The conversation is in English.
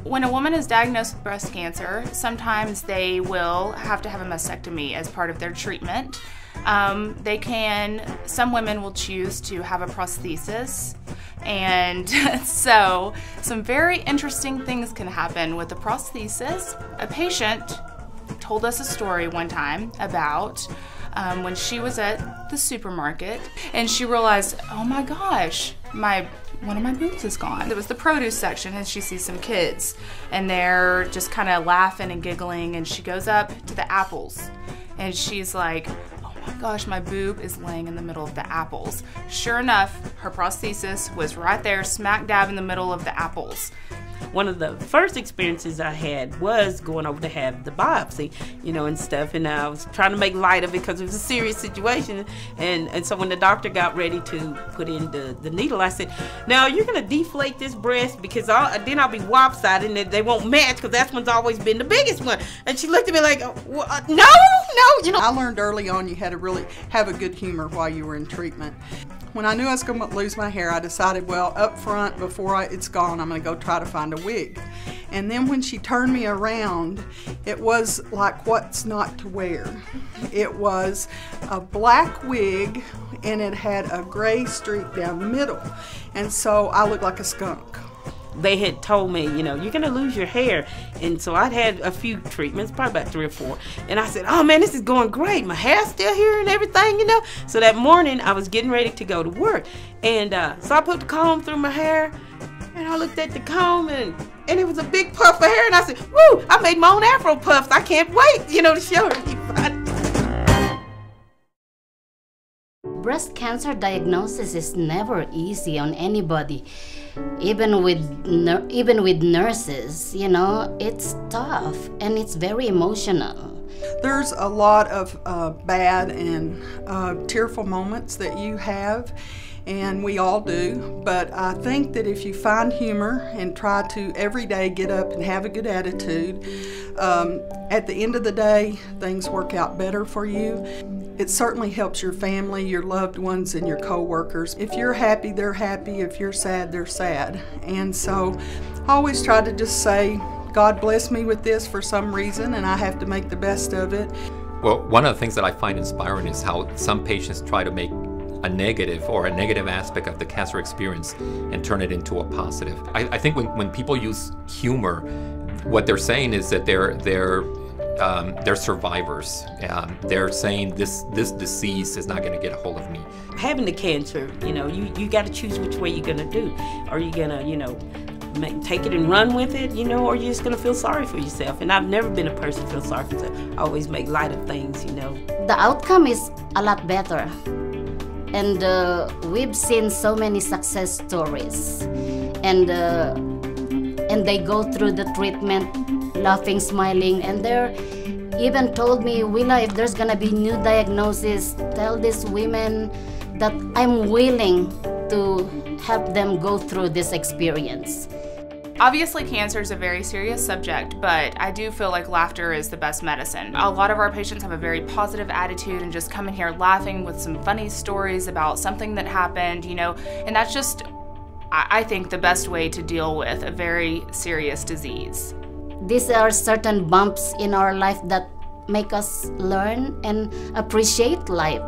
When a woman is diagnosed with breast cancer, sometimes they will have to have a mastectomy as part of their treatment. Some women will choose to have a prosthesis, and so some very interesting things can happen with a prosthesis. A patient told us a story one time about when she was at the supermarket and she realized, oh my gosh, one of my boobs is gone. It was the produce section and she sees some kids and they're just kind of laughing and giggling, and she goes up to the apples and she's like, oh my gosh, my boob is laying in the middle of the apples. Sure enough, her prosthesis was right there smack dab in the middle of the apples. One of the first experiences I had was going over to have the biopsy, and stuff, and I was trying to make light of it because it was a serious situation, and so when the doctor got ready to put in the needle, I said, now you're going to deflate this breast because then I'll be lopsided and they won't match because that one's always been the biggest one. And she looked at me like, no. I learned early on you had to really have a good humor while you were in treatment. When I knew I was going to lose my hair, I decided, well, up front, before it's gone, I'm going to go try to find a wig. And then when she turned me around, it was like what's not to wear. It was a black wig, and it had a gray streak down the middle. And so I looked like a skunk. They had told me, you're going to lose your hair. And so I'd had a few treatments, probably about 3 or 4. And I said, oh man, this is going great. My hair's still here and everything, So that morning I was getting ready to go to work. And so I put the comb through my hair and I looked at the comb and it was a big puff of hair. And I said, woo, I made my own Afro puffs. I can't wait, to show everybody. Breast cancer diagnosis is never easy on anybody, even with nurses. It's tough and it's very emotional. There's a lot of bad and tearful moments that you have, and we all do, but I think that if you find humor and try to every day get up and have a good attitude, at the end of the day, things work out better for you. It certainly helps your family, your loved ones, and your co-workers. If you're happy, they're happy. If you're sad, they're sad. And so I always try to just say, God bless me with this for some reason, and I have to make the best of it. Well, one of the things that I find inspiring is how some patients try to make a negative aspect of the cancer experience and turn it into a positive. I think when people use humor, what they're saying is that they're survivors. They're saying this disease is not going to get a hold of me. Having the cancer, you got to choose which way you're going to do. Are you going to, take it and run with it, or you're just going to feel sorry for yourself? And I've never been a person to feel sorry for myself. I always make light of things, The outcome is a lot better. And we've seen so many success stories. And they go through the treatment laughing, smiling, and they're even told me, Willa, if there's gonna be new diagnosis, tell these women that I'm willing to help them go through this experience. Obviously, cancer is a very serious subject, but I do feel like laughter is the best medicine. A lot of our patients have a very positive attitude and just come in here laughing with some funny stories about something that happened, and that's just, I think, the best way to deal with a very serious disease. These are certain bumps in our life that make us learn and appreciate life.